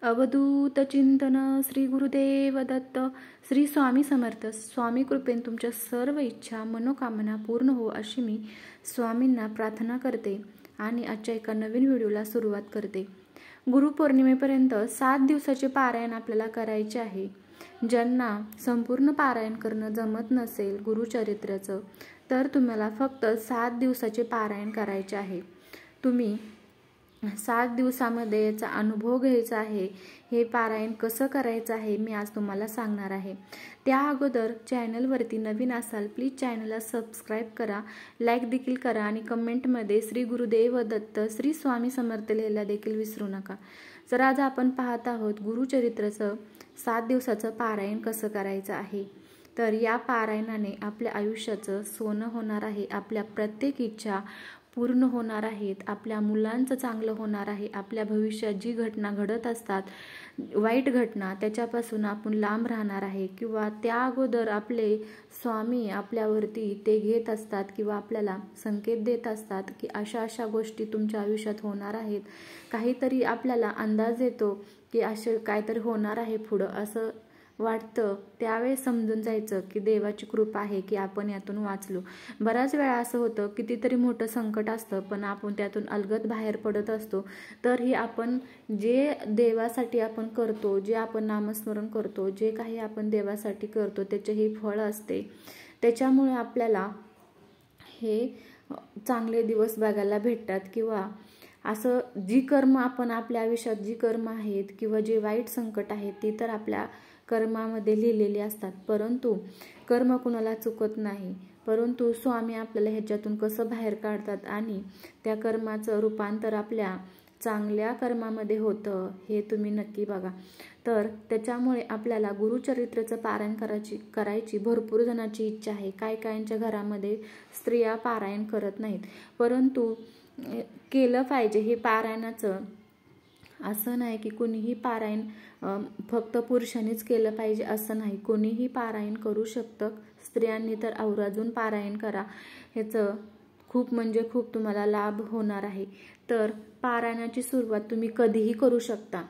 अवधूत चिंतन श्री गुरुदेव दत्त. श्री स्वामी समर्थ. स्वामी कृपेने तुमच्या सर्व इच्छा मनोकामना पूर्ण हो अशी मी स्वामींना प्रार्थना करते आणि आजच्या एका नवीन व्हिडिओला सुरुवात करते. गुरुपौर्णिमेपर्यंत 7 दिवसाचे पारायण आपल्याला करायचे आहे. ज्यांना संपूर्ण पारायण करणं जमत नसेल गुरुचरित्राचं, तर तुम्हाला फक्त 7 दिवसाचे पारायण करायचे आहे. तुम्ही 7 दिवसामध्ये याचा अनुभव घ्यायचा आहे. हे पारायण कसं करायचं आहे मी आज तुम्हाला सांगणार आहे. त्या अगोदर चॅनलवरती नवीन असाल प्लीज चॅनलला सबस्क्राईब करा, लाईक देखील करा आणि कमेंटमध्ये श्री गुरुदेव दत्त श्री स्वामी समर्थ लिहायला देखील विसरू नका. तर आज आपण पाहत आहोत गुरुचरित्राचं 7 दिवसाचं पारायण कसं करायचं आहे. तर या पारायणाने आपल्या आयुष्याचं सोनं होणार आहे, आपल्या प्रत्येक इच्छा पूर्ण होणार आहेत, आपल्या मुलांचं चांगलं होणार आहे. आपल्या भविष्यात जी घटना घडत असतात वाईट घटना त्याच्यापासून आपण लांब राहणार आहे, किंवा त्या अगोदर आपले स्वामी आपल्यावरती ते घेत असतात किंवा आपल्याला संकेत देत असतात की अशा अशा गोष्टी तुमच्या आयुष्यात होणार आहेत. काहीतरी आपल्याला अंदाज येतो की असे काहीतरी होणार आहे पुढं असं वाटतं. त्यावेळेस समजून जायचं की देवाची कृपा आहे की आपण यातून वाचलो. बऱ्याच वेळा असं होतं कितीतरी मोठं संकट असतं पण आपण त्यातून अलगद बाहेर पडत असतो. तर ही आपण जे देवासाठी आपण करतो, जे आपण नामस्मरण करतो, जे काही आपण देवासाठी करतो त्याचे हे फळ असते. त्याच्यामुळे आपल्याला हे चांगले दिवस बघायला भेटतात. किंवा असं जी कर्म आपण आपल्या आयुष्यात जी कर्म आहेत किंवा जे वाईट संकट आहेत ती तर आपल्या कर्मामध्ये लिहिलेली असतात, परंतु कर्म कुणाला चुकत नाही. परंतु स्वामी आपल्याला ह्याच्यातून कसं बाहेर काढतात आणि त्या कर्माचं रूपांतर आपल्या चांगल्या कर्मामध्ये होतं हे तुम्ही नक्की बघा. तर त्याच्यामुळे आपल्याला गुरुचरित्राचं पारायण करायची भरपूर जणांची इच्छा आहे. काहींच्या घरामध्ये स्त्रिया पारायण करत नाहीत, परंतु केलं पाहिजे हे पारायणाचं. असं नाही की कुणीही पारायण फक्त पुरुषांनीच केलं पाहिजे असं नाही, कोणीही पारायण करू शकतं. स्त्रियांनी तर आवर्जून पारायण करा, ह्याचं खूप म्हणजे खूप तुम्हाला लाभ होणार आहे. तर पारायणाची सुरुवात तुम्ही कधीही करू शकता.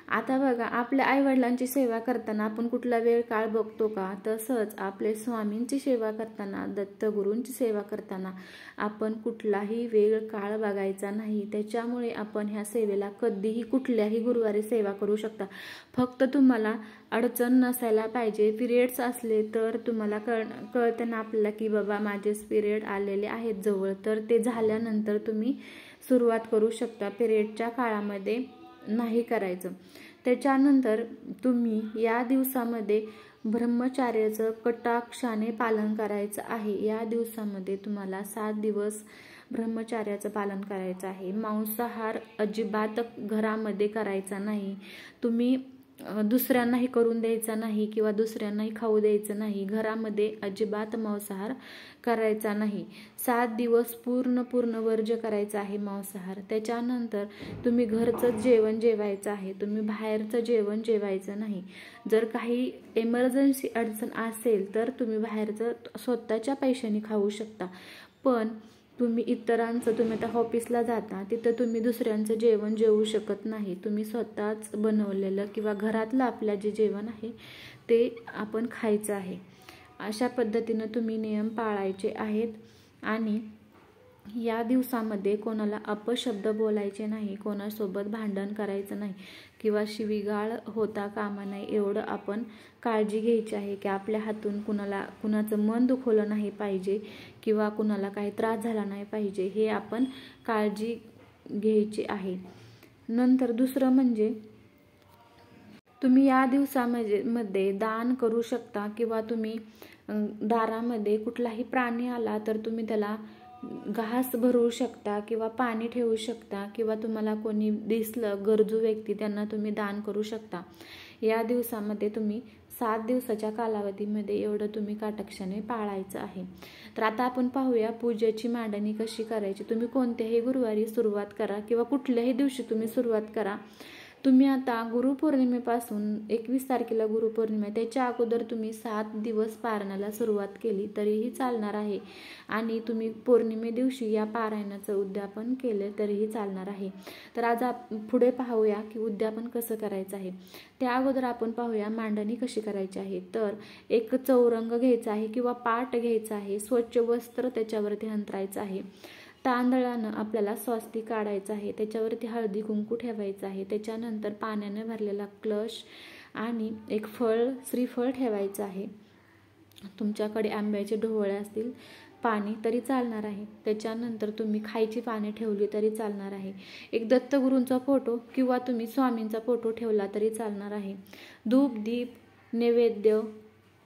आता बघा, आपल्या आईवडिलांची सेवा करताना आपण कुठला वेळ काळ बघतो का? तसंच आपले स्वामींची सेवा करताना, दत्तगुरूंची सेवा करताना आपण कुठलाही वेळ काळ बघायचा नाही. त्याच्यामुळे आपण ह्या सेवेला कधीही कुठल्याही गुरुवारी सेवा करू शकता. फक्त तुम्हाला अडचण नसायला पाहिजे. पिरियड्स असले तर तुम्हाला कळतं ना आपल्याला की बाबा माझे पिरियड आलेले आहेत जवळ, तर ते झाल्यानंतर तुम्ही सुरुवात करू शकता. पिरियडच्या काळामध्ये नाही करायचं. त्याच्यानंतर तुम्ही या दिवसामध्ये ब्रह्मचार्याचं कटाक्षाने पालन करायचं आहे. या दिवसामध्ये तुम्हाला 7 दिवस ब्रह्मचार्याचं पालन करायचं आहे. मांसाहार अजिबात घरामध्ये करायचा नाही. तुम्ही दुसऱ्यांनाही करून द्यायचा नाही किंवा दुसऱ्यांनाही खाऊ द्यायचं नाही. घरामध्ये अजिबात मांसाहार करायचा नाही. 7 दिवस पूर्ण वर्ज्य करायचं आहे मांसाहार. त्याच्यानंतर तुम्ही घरचं जेवण जेवायचं आहे, तुम्ही बाहेरचं जेवण जेवायचं नाही. जर काही इमर्जन्सी अडचण असेल तर तुम्ही बाहेरचं स्वतःच्या पैशाने खाऊ शकता, पण तुम्ही इतरांचं, तुम्ही आता ऑफिसला जाता तिथं तुम्ही दुसऱ्यांचं जेवण जेवू शकत नाही. तुम्ही स्वतःच बनवलेलं किंवा घरातलं आपलं जे जेवण आहे ते आपण खायचं आहे. अशा पद्धतीनं तुम्ही नियम पाळायचे आहेत. आणि या दिवसामध्ये कोणाला अपशब्द बोलायचे नाही, कोणासोबत भांडण करायचं नाही किंवा शिवीगाळ होता कामा नाही. एवढं आपण काळजी घ्यायची आहे की आपल्या हातून कुणाचं मन दुखवलं नाही पाहिजे किंवा कुणाला काही त्रास झाला नाही पाहिजे, हे आपण काळजी घ्यायची आहे. नंतर दुसरं म्हणजे तुम्ही या दिवसामध्ये दान करू शकता किंवा तुम्ही दारामध्ये कुठलाही प्राणी आला तर तुम्ही त्याला घास भरवू शकता किंवा पाणी ठेवू शकता, किंवा तुम्हाला कोणी दिसलं गरजू व्यक्ती त्यांना तुम्ही दान करू शकता. या दिवसामध्ये तुम्ही 7 दिवसाच्या कालावधीमध्ये एवढं तुम्ही कटाक्षाने पाळायचं आहे. तर आता आपण पाहूया पूजेची मांडणी कशी करायची. तुम्ही कोणत्याही गुरुवारी सुरुवात करा किंवा कुठल्याही दिवशी तुम्ही सुरुवात करा. तुम्ही आता गुरुपौर्णिमेपासून 21 तारखेला गुरुपौर्णिमा आहे, त्याच्या अगोदर तुम्ही 7 दिवस पारायणाला सुरुवात केली तरीही चालणार आहे आणि तुम्ही पौर्णिमे दिवशी या पारायणाचं उद्यापन केलं तरीही चालणार आहे। तर आज पुढे पाहूया की उद्यापन कसं करायचं आहे। त्या अगोदर आपण पाहूया मांडणी कशी करायची आहे। तर एक चौरंग घ्यायचा आहे किंवा पाट घ्यायचा आहे, स्वच्छ वस्त्र त्याच्यावरती अंतरायचं आहे, तांदळानं आपल्याला स्वस्तिक काढायचं आहे, त्याच्यावरती हळदी कुंकू ठेवायचं आहे, त्याच्यानंतर पाण्याने भरलेला कलश आणि एक फळ श्रीफळ ठेवायचं आहे। तुमच्याकडे आंब्याचे ढोवळे असतील पाणी तरी चालणार आहे, त्याच्यानंतर तुम्ही खायची पाने ठेवली तरी चालणार आहे। एक दत्तगुरूंचा फोटो किंवा तुम्ही स्वामींचा फोटो ठेवला तरी चालणार आहे। धूप दीप नैवेद्य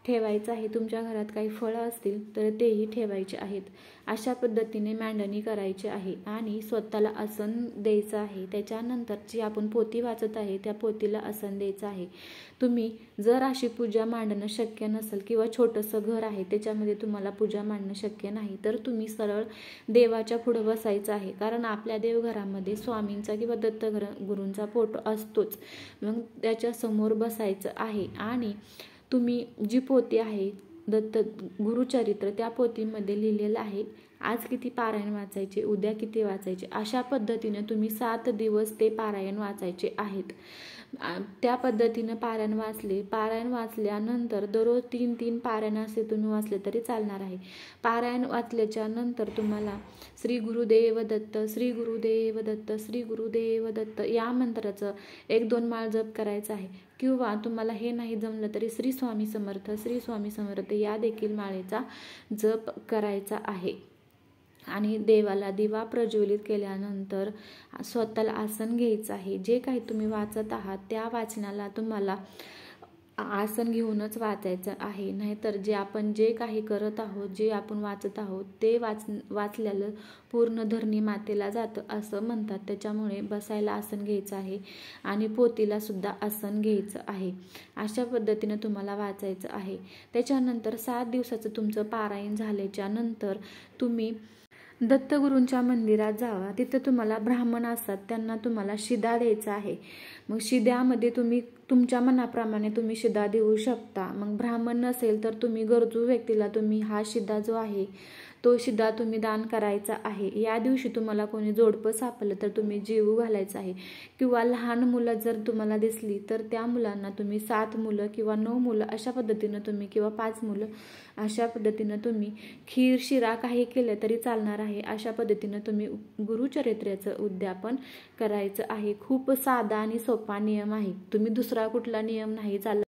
ठेवायचं आहे, तुमच्या घरात काही फळं असतील तर तेही ठेवायचे आहेत। अशा पद्धतीने मांडणी करायची आहे आणि स्वतःला आसन द्यायचं आहे। त्याच्यानंतर जी आपण पोथी वाचत आहे त्या पोथीला आसन द्यायचं आहे। तुम्ही जर अशी पूजा मांडणं शक्य नसेल किंवा छोटंसं घर आहे त्याच्यामध्ये तुम्हाला पूजा मांडणं शक्य नाही तर तुम्ही सरळ देवाच्या पुढे बसायचं आहे, कारण आपल्या देवघरामध्ये स्वामींचा किंवा दत्तगुरूंचा फोटो असतोच, मग त्याच्या समोर बसायचं आहे आणि तुम्ही जी पोथी आहे दत्त गुरुचरित्र त्या पोथीमध्ये लिहिलेलं आहे आज किती पारायण वाचायचे, उद्या किती वाचायचे, अशा पद्धतीने तुम्ही 7 दिवस ते पारायण वाचायचे आहेत। त्या पद्धतीने पारायण वाचले, पारायण वाचल्यानंतर दररोज 3-3 पारायण असे तुम्ही वाचले तरी चालणार आहे। पारायण वाचल्याच्या नंतर तुम्हाला श्री गुरुदेव दत्त, श्री गुरुदेव दत्त, श्री गुरुदेव दत्त या मंत्राचं 1-2 माळ जप करायचा आहे किंवा तुम्हाला हे नाही जमलं तरी श्री स्वामी समर्थ, श्री स्वामी समर्थ या देखील माळेचा जप करायचा आहे। आणि देवाला दिवा प्रज्वलित केल्यानंतर स्वतःला आसन घ्यायचं आहे। जे काही तुम्ही वाचत आहात त्या वाचनाला तुम्हाला आसन घेऊनच वाचायचं आहे, नाहीतर जे काही करत आहोत, जे आपण वाचत आहोत ते वाचलेलं पूर्ण धरणी मातेला जातं असं म्हणतात। त्याच्यामुळे बसायला आसन घ्यायचं आहे आणि पोथीला सुद्धा आसन घ्यायचं आहे। अशा पद्धतीने तुम्हाला वाचायचं आहे। त्याच्यानंतर 7 दिवसाचं तुमचं पारायण झाल्याच्या नंतर तुम्ही दत्तगुरूंच्या मंदिरात जावा, तिथे तुम्हाला ब्राह्मण असतात त्यांना तुम्हाला शिदा द्यायचा आहे। मग शिद्यामध्ये तुम्ही तुमच्या मनाप्रमाणे तुम्ही शिदा देऊ शकता। मग ब्राह्मण नसेल तर तुम्ही गरजू व्यक्तीला तुम्ही हा शिदा जो आहे तो शिदा तुम्ही दान करायचा आहे। या दिवशी तुम्हाला कोणी जोडपं सापडलं तर तुम्ही जीव घालायचा आहे किंवा लहान मुलं जर तुम्हाला दिसली तर त्या मुलांना तुम्ही 7 मुलं किंवा 9 मुलं अशा पद्धतीनं तुम्ही किंवा 5 मुलं अशा पद्धतीनं तुम्ही खीर शिरा काही केलं तरी चालणार आहे। अशा पद्धतीनं तुम्ही गुरुचरित्राचं उद्यापन करायचं आहे। खूप साधा आणि सोपा नियम आहे, तुम्ही दुसरा कुठला नियम नाही चालला